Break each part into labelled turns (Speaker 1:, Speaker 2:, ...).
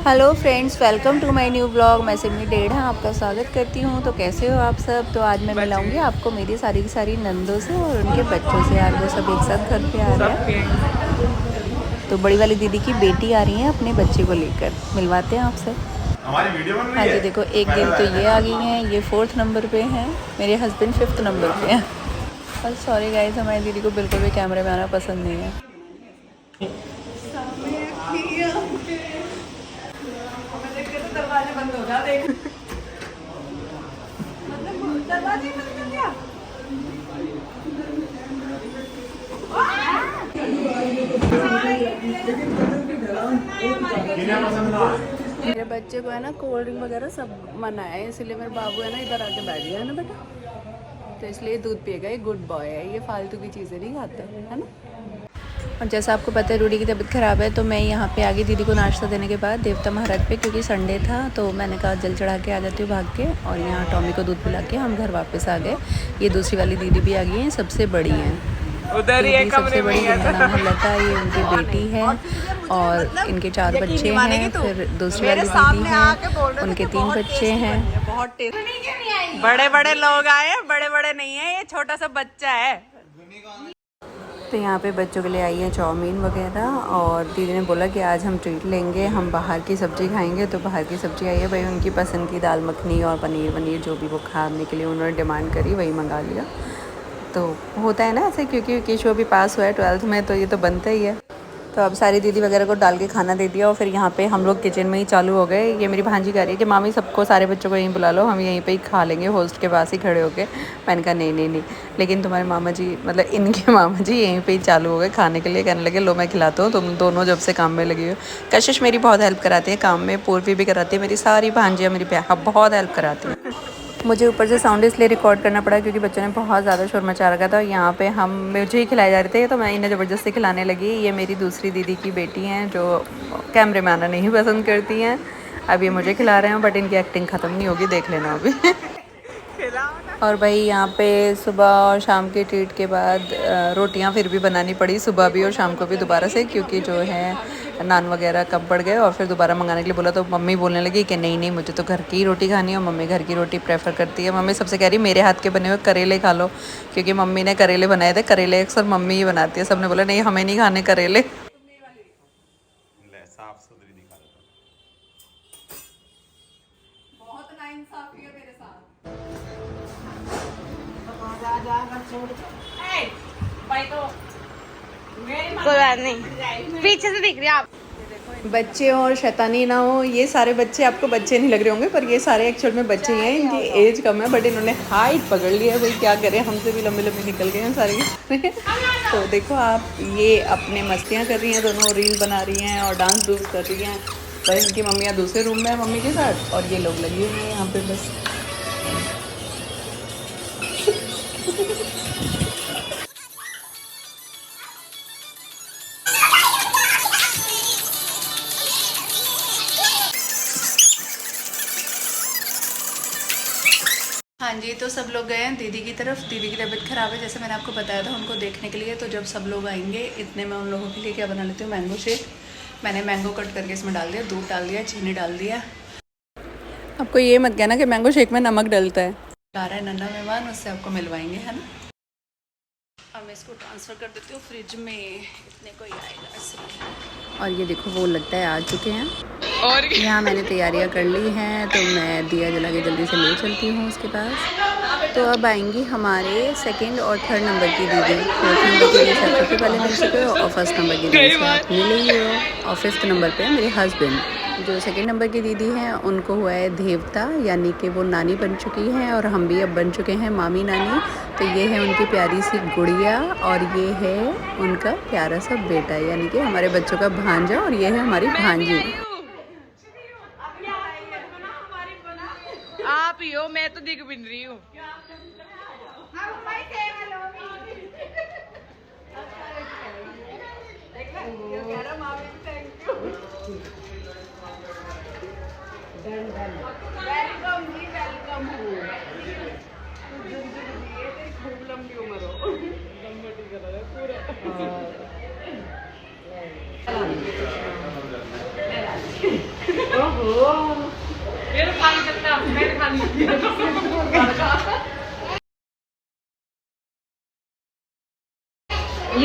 Speaker 1: Hello friends, welcome to my new blog. मैं सिमी डेढ़ा आपका स्वागत करती हूँ। तो कैसे हो आप सब? तो आज मैं मिलाऊंगी आपको मेरी सारी की सारी नंदों से और उनके बच्चों से। यार वो सब एक साथ घर पे आ रहे हैं। तो बड़ी वाली दीदी की बेटी आ रही है अपने बच्चे को लेकर। मिलवाते हैं आपसे।
Speaker 2: हमारी वीडियो बन रही
Speaker 1: हाँ
Speaker 2: है।
Speaker 1: जी, देखो एक दीदी तो ये आ गई हैं, ये 4th नंबर पे हैं। मेरे हस्बैंड 5th नंबर पे हैं। और सॉरी गाइस, हमारी दीदी को बिल्कुल भी कैमरे में आना पसंद नहीं है। दरवाजे बंद हो जा देख। मतलब दरवाजे बंद कर दिया। मेरे बच्चे को है ना कोल्ड ड्रिंक वगैरह सब मना है, इसलिए मेरे बाबू है ना इधर आके बैठ गया है ना बेटा। तो इसलिए दूध पिएगा, ये गुड बॉय है, ये फालतू की चीज़ें नहीं खाता है ना। और जैसा आपको पता है रूडी की तबीयत ख़राब है, तो मैं यहाँ पे आ गई दीदी को नाश्ता देने के बाद देवता महाराज पे, क्योंकि संडे था। तो मैंने कहा जल चढ़ा के आ जाती हूँ भाग के। और यहाँ टॉमी को दूध पिला के हम घर वापस आ गए। ये दूसरी वाली दीदी भी आ गई हैं, सबसे बड़ी हैं
Speaker 3: उधर ही है
Speaker 1: सबसे बड़ी, जिनका नाम है लता। ये उनकी बेटी है और इनके 4 बच्चे हैं। फिर दूसरी वाली दीदी है, उनके 3 बच्चे हैं।
Speaker 3: बहुत टेस्ट। बड़े बड़े लोग आए, बड़े बड़े नहीं है, ये छोटा सा बच्चा है।
Speaker 1: तो यहाँ पे बच्चों के लिए आई है चाउमीन वगैरह। और दीदी ने बोला कि आज हम ट्रीट लेंगे, हम बाहर की सब्ज़ी खाएंगे। तो बाहर की सब्ज़ी आई है भाई, उनकी पसंद की दाल मखनी और पनीर वनीर जो भी वो खाने के लिए उन्होंने डिमांड करी, वही मंगा लिया। तो होता है ना ऐसे, क्योंकि केशव अभी पास हुआ है 12th में, तो ये तो बनता ही है। तो अब सारी दीदी वगैरह को डाल के खाना दे दिया। और फिर यहाँ पे हम लोग किचन में ही चालू हो गए। ये मेरी भांजी कह रही है कि मामी सबको, सारे बच्चों को यहीं बुला लो, हम यहीं पे ही खा लेंगे होस्ट के पास ही खड़े होके। मैंने कहा नहीं नहीं नहीं, लेकिन तुम्हारे मामा जी, मतलब इनके मामा जी यहीं पे ही चालू हो गए खाने के लिए। कहने लगे लो मैं खिलाता हूँ, तुम दोनों जब से काम में लगी हो। कशिश मेरी बहुत हेल्प कराती है काम में, पूर्वी भी कराती है, मेरी सारी भांजियाँ मेरी बहुत हेल्प कराती है। मुझे ऊपर से साउंड इसलिए रिकॉर्ड करना पड़ा क्योंकि बच्चों ने बहुत ज़्यादा शोर मचा रखा था। यहाँ पे हम मुझे ही खिलाए जा रहे थे, तो मैं इन्हें ज़बरदस्ती खिलाने लगी। ये मेरी दूसरी दीदी की बेटी हैं जो कैमरे में आना नहीं पसंद करती हैं। अब ये मुझे खिला रहे हैं, बट इनकी एक्टिंग ख़त्म नहीं होगी, देख लेना अभी। और भाई यहाँ पे सुबह और शाम के ट्रीट के बाद रोटियाँ फिर भी बनानी पड़ी, सुबह भी और शाम को भी दोबारा से, क्योंकि जो है नान वगैरह कम पड़ गए। और फिर दोबारा मंगाने के लिए बोला, तो मम्मी बोलने लगी कि नहीं नहीं, मुझे तो घर की ही रोटी खानी है। और मम्मी घर की रोटी प्रेफर करती है। मम्मी सबसे कह रही मेरे हाथ के बने हुए करेले खा लो, क्योंकि मम्मी ने करेले बनाए थे। करेले अक्सर मम्मी ही बनाती है। सबने बोला नहीं हमें नहीं खाने करेले।
Speaker 2: साफ सुथरी दिखा रहा
Speaker 1: बहुत नाइंसाफी है मेरे साथ।
Speaker 3: कोई बात नहीं, पीछे से दिख रही है आप।
Speaker 1: बच्चे और शैतानी ना हो, ये सारे बच्चे आपको बच्चे नहीं लग रहे होंगे, पर ये सारे एक्चुअल में बच्चे ही हैं। इनकी एज कम है, बट इन्होंने हाइट पकड़ ली है। भाई क्या करें, हमसे भी लंबे लंबे निकल गए हैं सारे। तो देखो आप, ये अपने मस्तियाँ कर रही हैं दोनों, रील बना रही हैं और डांस डूंस कर रही हैं। बस इनकी मम्मियाँ दूसरे रूम में है मम्मी के साथ, और ये लोग लगी हुई हैं यहाँ पे बस। हाँ जी, तो सब लोग गए हैं दीदी की तरफ। दीदी की तबीयत ख़राब है, जैसे मैंने आपको बताया था, उनको देखने के लिए। तो जब सब लोग आएंगे, इतने में उन लोगों के लिए क्या बना लेती हूँ, मैंगो शेक। मैंने मैंगो कट करके इसमें डाल दिया, दूध डाल दिया, चीनी डाल दिया। आपको ये मत कहना कि मैंगो शेक में नमक डलता है। आ रहा है नन्हा मेहमान, उससे आपको मिलवाएंगे, है ना। अब मैं इसको ट्रांसफ़र कर देती हूँ फ्रिज में, इतने कोई आएगा इसलिए। और ये देखो वो लगता है आ चुके हैं। और यहाँ मैंने तैयारियाँ कर ली हैं, तो मैं दिया जला के जल्दी से ले चलती हूँ उसके पास। तो अब आएंगी हमारे 2nd और 3rd नंबर की दीदी। 4th नंबर की दीदी सबसे पहले मिल चुके हो, और 1st नंबर की दीदी से आप मिले ही हो। और 5th नंबर पे मेरे हस्बैंड। जो 2nd नंबर की दीदी हैं उनको हुआ है देवता, यानी कि वो नानी बन चुकी हैं, और हम भी अब बन चुके हैं मामी नानी। तो ये है उनकी प्यारी सी गुड़िया, और ये है उनका प्यारा सा बेटा, यानी कि हमारे बच्चों का भांजा। और ये है हमारी भांजी।
Speaker 3: आप ही हो, मैं तो दिख भी नहीं रही हूँ। वेलकम जी, वेलकम। खूब लंबी उम्र हो। ये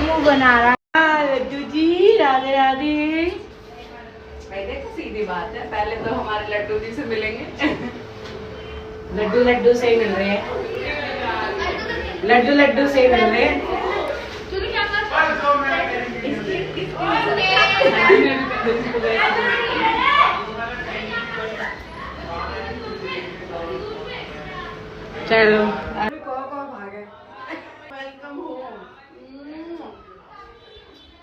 Speaker 3: मुंह बना रहा लड्डू जी। राधे राधे। भाई देखो सीधी बात है, पहले तो हमारे लड्डू जी से मिलेंगे। लड्डू से ही मिल रहे हैं। लड्डू से ही मिल रहे हैं। चलो वेलकम होम।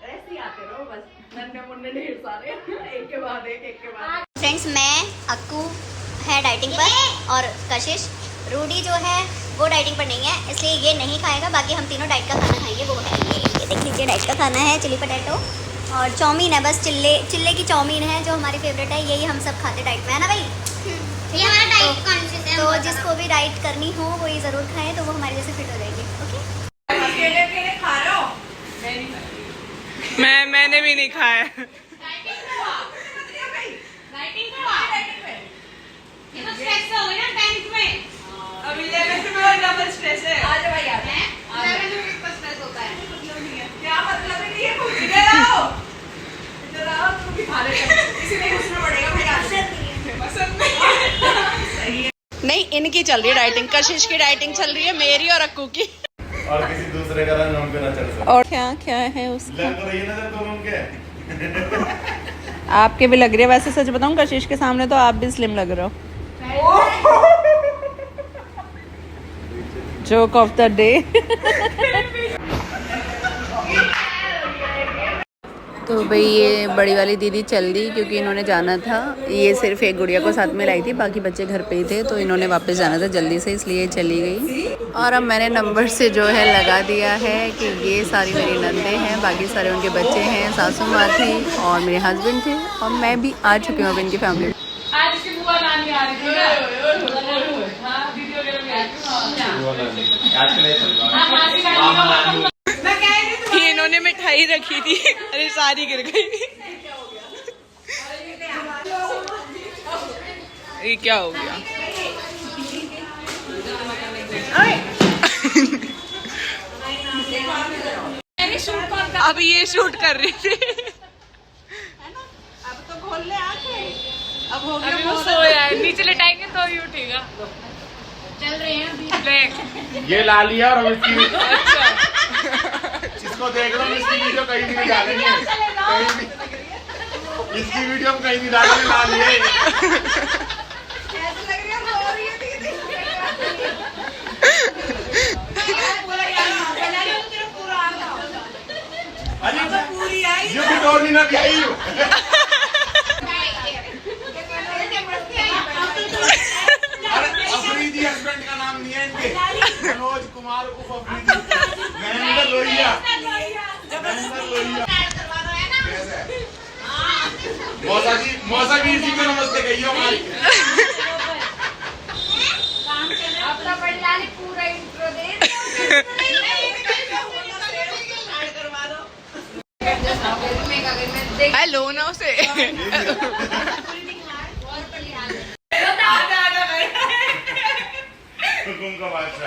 Speaker 3: ऐसे आते रहो बस, नन्हे मुन्ने ढेर सारे, एक के बाद एक।
Speaker 4: फ्रेंड्स, मैं अक्कू है डाइटिंग पर और कशिश रूडी जो है वो डाइटिंग पर नहीं है, इसलिए ये नहीं खाएगा। बाकी हम तीनों डाइट का खाना खाएंगे। वो है ये देख लीजिए, डाइट का खाना है चिली पटेटो और चाउमीन है। बस चिल्ले की चाउमीन है जो हमारी फेवरेट है। यही हम सब खाते डाइट में, है ना भाई? ये हमारा डाइट कॉन्शियस है। तो जिसको भी डाइट करनी हो वो ये ज़रूर खाएं, तो वो हमारे जैसे फिट हो जाएगी। ओके,
Speaker 3: अकेले खा रहे हो? मैंने भी नहीं खाया। अभी 11th में और डबल स्ट्रेस है। आज भाई यार 11th में कितना स्ट्रेस होता है? क्या मतलब है कि ये कुछ इधर आओ तुम भी खा रहे हो, इसीलिए घुसना पड़ेगा भाई आज। पसंद नहीं है। नहीं, इनकी चल रही है डाइटिंग, कशिश की डाइटिंग चल रही है, मेरी और अक्कू की।
Speaker 2: और किसी दूसरे का रंग हम पे ना चढ़ सके।
Speaker 3: और क्या है उसका?
Speaker 2: लग तो रही है नजर दोनों के।
Speaker 3: आपके भी लग रही है। वैसे सच बताऊं, कशिश के सामने तो आप भी स्लिम लग रहे हो। Joke of the day.
Speaker 1: तो भाई ये बड़ी वाली दीदी चल दी क्योंकि इन्होंने जाना था। ये सिर्फ एक गुड़िया को साथ में लाई थी, बाकी बच्चे घर पे ही थे, तो इन्होंने वापस जाना था जल्दी से, इसलिए चली गई। और अब मैंने नंबर से जो है लगा दिया है कि ये सारी मेरी नंदे हैं, बाकी सारे उनके बच्चे हैं, सासू माँ थी और मेरे हस्बैंड थे और मैं भी आ चुकी हूँ अब इनकी फैमिली।
Speaker 3: आज इसकी बुआ नानी आ रही थी ना। हाँ, दीदी वगैरह भी आ रही थी। इन्होंने मिठाई रखी थी, अरे सारी गिर गई। ये क्या हो गया? अब ये शूट कर रही थी। अब तो खोल ले आंखें। अब हो गया, अभी वो सोया है, नीचे लेटाएंगे तो ही उठेगा। चल रहे हैं ब्लैक।
Speaker 2: ये ला लिया और हम इसकी
Speaker 3: अच्छा,
Speaker 2: इसको देख लो, इसकी वीडियो कहीं भी नहीं डालेंगे, कहीं भी इसकी वीडियो हम कहीं नहीं डालेंगे। ला लिए ये कुछ और नहीं ना भी आई हूँ। अफरीदी हस्बैंड का नाम नहीं है इनके, मनोज कुमार उर्फ अफरीदी, महेंद्र लोहिया। मौसा जी इसी को नमस्ते कहिए हमारी।
Speaker 4: पूरा इंट्रो दे
Speaker 3: हेलो ना उसे।
Speaker 2: का बादशाह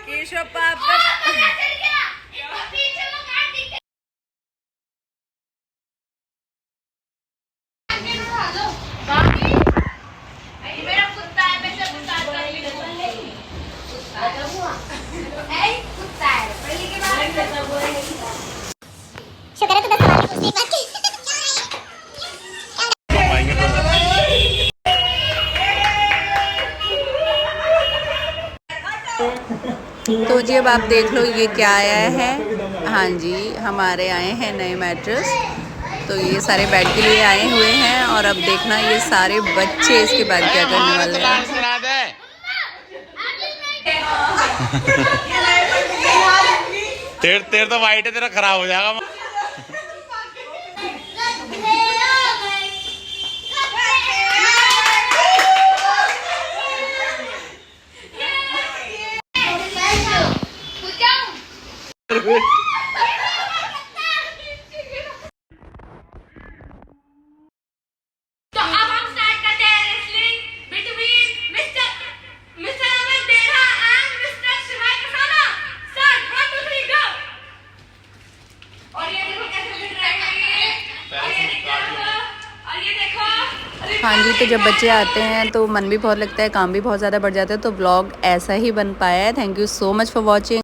Speaker 3: केशव पापा
Speaker 4: शुक्र है तो 10 सवाल पूछने के बाद
Speaker 1: तो जी अब आप देख लो ये क्या आया है। हाँ जी, हमारे आए हैं नए मैट्रेस, तो ये सारे बेड के लिए आए हुए हैं और अब देखना ये सारे बच्चे इसके बाद क्या करने वाले हैं।
Speaker 2: तेरे तो वाइट है, तेरा खराब हो जाएगा।
Speaker 1: हाँ जी, तो जब बच्चे आते हैं तो मन भी बहुत लगता है, काम भी बहुत ज़्यादा बढ़ जाता है, तो व्लॉग ऐसा ही बन पाया है। Thank you so much for watching.